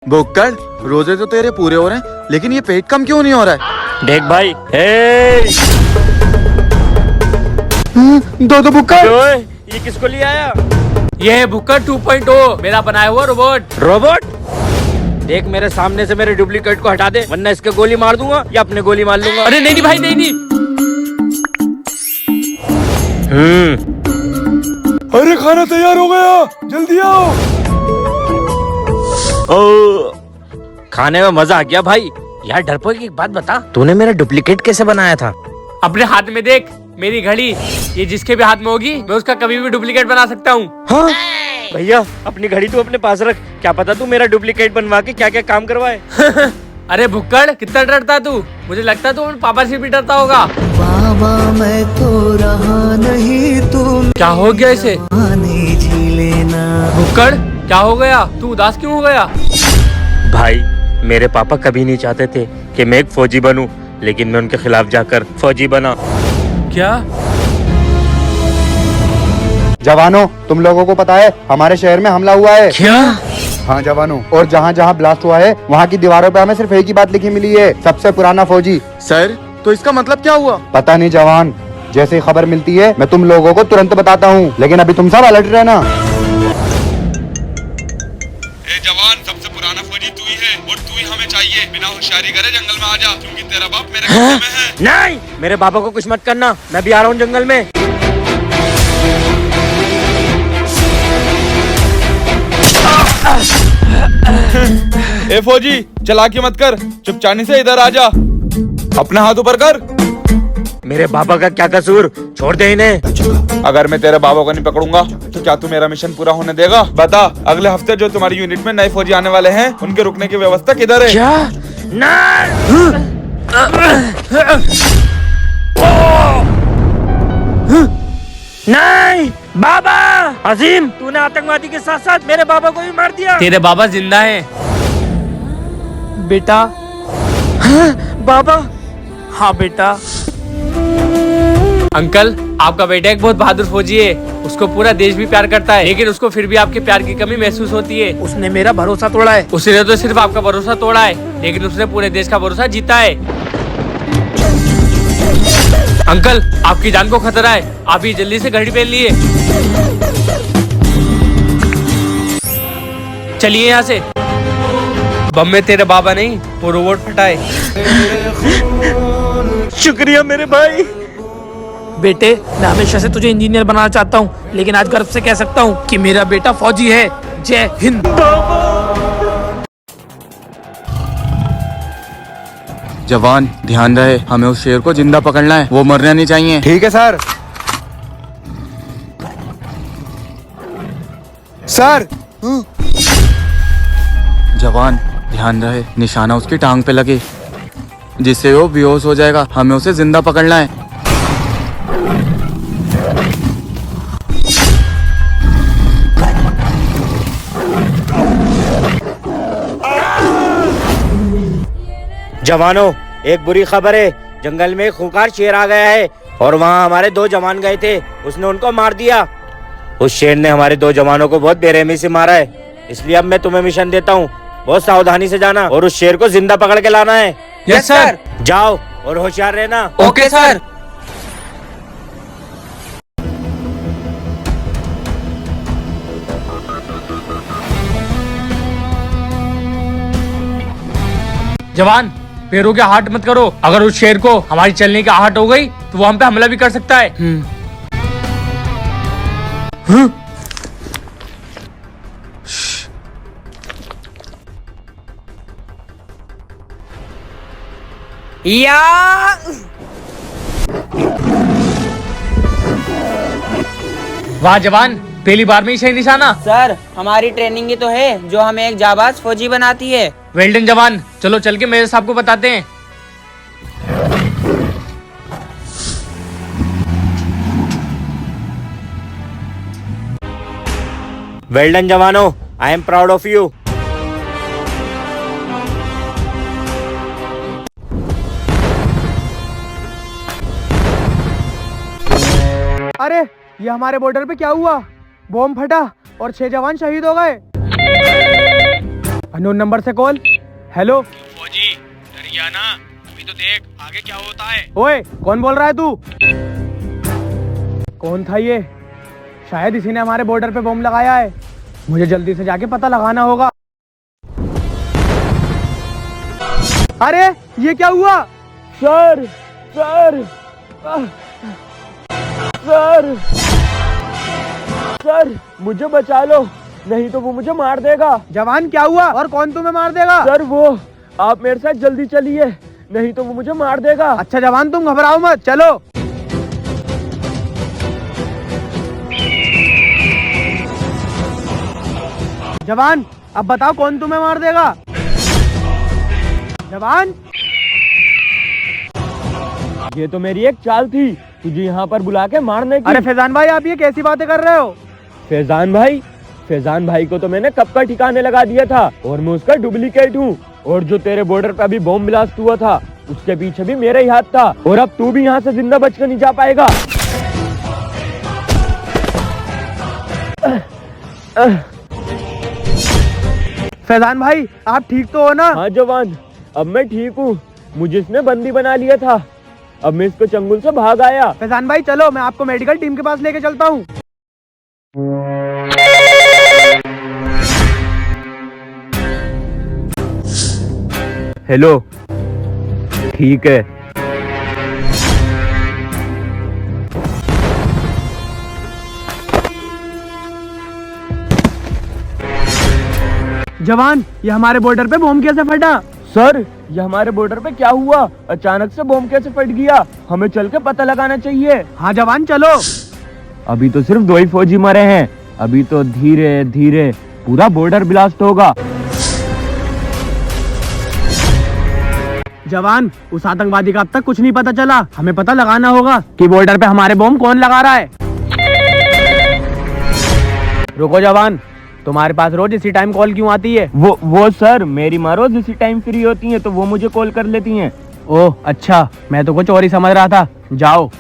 भुक्कड़, रोजे तो तेरे पूरे हो रहे हैं, लेकिन ये पेट कम क्यों नहीं हो रहा है? देख भाई, दो भुक्कड़। ये किसको ले आया? ये है भुक्कड़ 2.0, मेरा बनाया हुआ रोबोट। रोबोट? देख, मेरे सामने से मेरे डुप्लीकेट को हटा दे, वरना इसके गोली मार दूंगा या अपने गोली मार लूंगा। अरे नहीं भाई, नहीं। अरे खाना तैयार हो गया, जल्दी आओ। खाने में मजा आ गया भाई। यार डरपोक, एक बात बता, तूने मेरा डुप्लीकेट कैसे बनाया था? अपने हाथ में देख, मेरी घड़ी, ये जिसके भी हाथ में होगी मैं उसका कभी भी डुप्लीकेट बना सकता हूँ। हाँ? भैया, अपनी घड़ी तू अपने पास रख, क्या पता तू मेरा डुप्लीकेट बनवा के क्या क्या काम करवाए। अरे भुक्कड़, कितना डरता तू? मुझे लगता है तू अपने पापा से भी डरता होगा। बाबा मैं तो रहा नहीं, तुम क्या हो गया इसे? जी लेना। भुक्कड़, क्या हो गया? तू उदास क्यों हो गया? भाई, मेरे पापा कभी नहीं चाहते थे कि मैं एक फौजी बनूं, लेकिन मैं उनके खिलाफ जाकर फौजी बना। क्या? जवानों, तुम लोगों को पता है हमारे शहर में हमला हुआ है। क्या? हाँ जवानों, और जहाँ जहाँ ब्लास्ट हुआ है वहाँ की दीवारों पे हमें सिर्फ एक ही बात लिखी मिली है, सबसे पुराना फौजी। सर, तो इसका मतलब क्या हुआ? पता नहीं जवान, जैसे ही खबर मिलती है मैं तुम लोगों को तुरंत बताता हूँ, लेकिन अभी तुम सब अलर्ट रहना। जवान, सबसे पुराना फौजी तू ही है और तू ही हमें चाहिए। बिना होशियारी करे जंगल में आ जा, क्योंकि तेरा बाप मेरे कब्जे में है। नहीं, मेरे पापा को कुछ मत करना, मैं भी आ रहा हूँ जंगल में। ए फौजी, चालाकी मत कर, चुपचानी से इधर आ जा, अपना हाथ ऊपर कर। मेरे पापा का क्या कसूर? छोड़ दे इन्हें। अगर मैं तेरे बाबा को नहीं पकड़ूंगा तो क्या तू मेरा मिशन पूरा होने देगा? बता, अगले हफ्ते जो तुम्हारी यूनिट में नए फौजी आने वाले हैं, उनके रुकने की व्यवस्था किधर है? क्या? नहीं! नहीं बाबा! अजीम, तूने आतंकवादी के साथ साथ मेरे बाबा को भी मार दिया। तेरे बाबा जिंदा हैं। बेटा। हाँ, बाबा। हाँ बेटा। अंकल, आपका बेटा एक बहुत बहादुर फौजी है, उसको पूरा देश भी प्यार करता है, लेकिन उसको फिर भी आपके प्यार की कमी महसूस होती है। उसने मेरा भरोसा तोड़ा है। उसने तो सिर्फ आपका भरोसा तोड़ा है, लेकिन उसने पूरे देश का भरोसा जीता है। अंकल, आपकी जान को खतरा है, आप ही जल्दी से घड़ी पहन लिए। चलिए यहाँ से। बम में तेरे बाबा नहीं, वो रोबोट फटाए। शुक्रिया मेरे भाई। बेटे, मैं हमेशा से तुझे इंजीनियर बनाना चाहता हूँ, लेकिन आज गर्व से कह सकता हूँ कि मेरा बेटा फौजी है। जय हिंद। जवान, ध्यान रहे, हमें उस शेर को जिंदा पकड़ना है, वो मरना नहीं चाहिए। ठीक है सर। सर। जवान, ध्यान रहे, निशाना उसकी टांग पे लगे, जिससे वो बेहोश हो जाएगा, हमें उसे जिंदा पकड़ना है। जवानों, एक बुरी खबर है, जंगल में एक खूंखार शेर आ गया है और वहाँ हमारे 2 जवान गए थे, उसने उनको मार दिया। उस शेर ने हमारे 2 जवानों को बहुत बेरहमी से मारा है, इसलिए अब मैं तुम्हें मिशन देता हूँ, बहुत सावधानी से जाना और उस शेर को जिंदा पकड़ के लाना है। Yes sir. जाओ और होशियार रहना। Okay sir. जवान, पैरों के आहट मत करो, अगर उस शेर को हमारी चलने की आहट हो गई तो वो हम पे हमला भी कर सकता है। या वाह जवान, पहली बार में ही सही निशाना। सर, हमारी ट्रेनिंग ही तो है जो हमें एक जाबाज फौजी बनाती है। वेल्डन जवान, चलो चल के मेरे साहब को बताते हैं। वेल्डन जवानों, I am proud of you. अरे, ये हमारे बॉर्डर पे क्या हुआ? बॉम्ब फटा और 6 जवान शहीद हो गए। अननोन नंबर से कॉल। हेलो फौजी डर गया ना, अभी तो देख आगे क्या होता है। ओए, कौन बोल रहा है तू? कौन था ये? शायद इसी ने हमारे बॉर्डर पे बम लगाया है। मुझे जल्दी से जाके पता लगाना होगा। अरे ये क्या हुआ? सर सर सर सर मुझे बचा लो, नहीं तो वो मुझे मार देगा। जवान क्या हुआ और कौन तुम्हें मार देगा? सर वो, आप मेरे साथ जल्दी चलिए, नहीं तो वो मुझे मार देगा। अच्छा जवान तुम घबराओ मत, चलो। जवान अब बताओ कौन तुम्हें मार देगा? जवान, ये तो मेरी एक चाल थी, तुझे यहाँ पर बुला के मारने की। अरे फैजान भाई, आप ये कैसी बातें कर रहे हो? फैजान भाई को तो मैंने कब का ठिकाने लगा दिया था और मैं उसका डुप्लीकेट हूँ। और जो तेरे बॉर्डर पे अभी बॉम्ब ब्लास्ट हुआ था उसके पीछे भी मेरा ही हाथ था, और अब तू भी यहाँ से जिंदा बचकर नहीं जा पाएगा। फैजान भाई आप ठीक तो हो ना? हाँ जवान, अब मैं ठीक हूँ। मुझे इसने बंदी बना लिया था, अब मैं इसको चंगुल से भाग आया। फैजान भाई चलो, मैं आपको मेडिकल टीम के पास लेके चलता हूँ। हेलो, ठीक है। जवान, ये हमारे बॉर्डर पे बॉम्ब कैसे फटा? सर, ये हमारे बॉर्डर पे क्या हुआ? अचानक से बॉम्ब कैसे फट गया? हमें चल के पता लगाना चाहिए। हाँ जवान चलो। अभी तो सिर्फ 2 ही फौजी मरे हैं, अभी तो धीरे धीरे पूरा बॉर्डर ब्लास्ट होगा। जवान, उस आतंकवादी का अब तक कुछ नहीं पता चला, हमें पता लगाना होगा कि बॉर्डर पे हमारे बॉम्ब कौन लगा रहा है। रुको जवान, तुम्हारे पास रोज इसी टाइम कॉल क्यों आती है? वो सर, मेरी माँ रोज इसी टाइम फ्री होती है तो वो मुझे कॉल कर लेती हैं। ओह अच्छा, मैं तो कुछ और ही समझ रहा था। जाओ।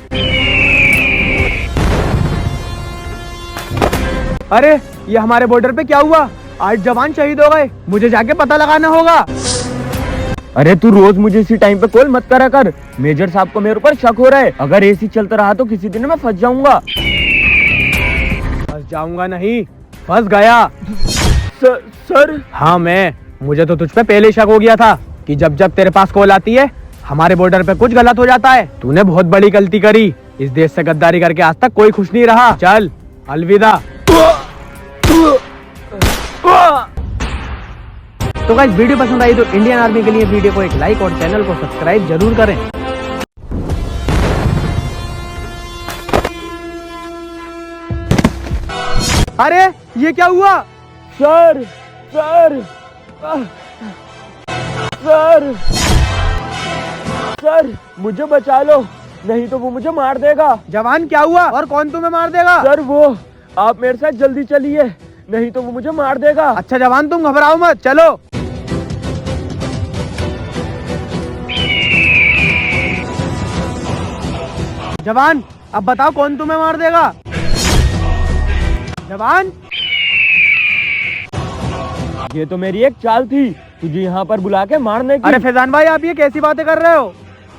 अरे ये हमारे बॉर्डर पे क्या हुआ? 8 जवान शहीद हो गए, मुझे जाके पता लगाना होगा। अरे तू रोज मुझे इसी टाइम पे कॉल मत करा कर, मेजर साहब को मेरे ऊपर शक हो रहा है। अगर ऐसी चलता रहा तो किसी दिन मैं फंस जाऊंगा। फंस जाऊंगा नहीं, फंस गया। सर हाँ मुझे तो तुझ पे पहले ही शक हो गया था कि जब जब तेरे पास कॉल आती है हमारे बॉर्डर पे कुछ गलत हो जाता है। तूने बहुत बड़ी गलती करी, इस देश से गद्दारी करके आज तक कोई खुश नहीं रहा। चल अलविदा। तो गाइस, वीडियो पसंद आई तो इंडियन आर्मी के लिए वीडियो को एक लाइक और चैनल को सब्सक्राइब जरूर करें। अरे ये क्या हुआ? सर सर सर सर मुझे बचा लो, नहीं तो वो मुझे मार देगा। जवान क्या हुआ और कौन तुम्हें मार देगा? सर वो, आप मेरे साथ जल्दी चलिए, नहीं तो वो मुझे मार देगा। अच्छा जवान तुम घबराओ मत, चलो। जवान अब बताओ कौन तुम्हें मार देगा? जवान, ये तो मेरी एक चाल थी, तुझे यहाँ पर बुला के मारने की। अरे फैजान भाई, आप ये कैसी बातें कर रहे हो?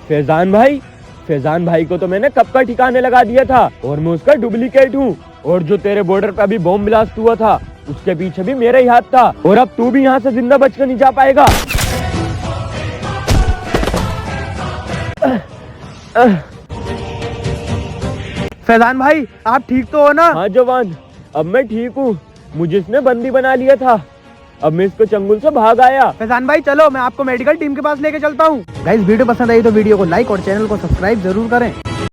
फैजान भाई को तो मैंने कब का ठिकाने लगा दिया था और मैं उसका डुप्लीकेट हूँ। और जो तेरे बॉर्डर पे अभी बॉम्ब ब्लास्ट हुआ था उसके पीछे भी मेरा ही हाथ था, और अब तू भी यहाँ से जिंदा बचकर नहीं जा पाएगा। फैजान भाई आप ठीक तो हो ना? हाँ जवान, अब मैं ठीक हूँ। मुझे इसने बंदी बना लिया था, अब मैं इसको चंगुल से भाग आया। फैजान भाई चलो, मैं आपको मेडिकल टीम के पास लेके चलता हूँ। गाइस, वीडियो पसंद आई तो वीडियो को लाइक और चैनल को सब्सक्राइब जरूर करें।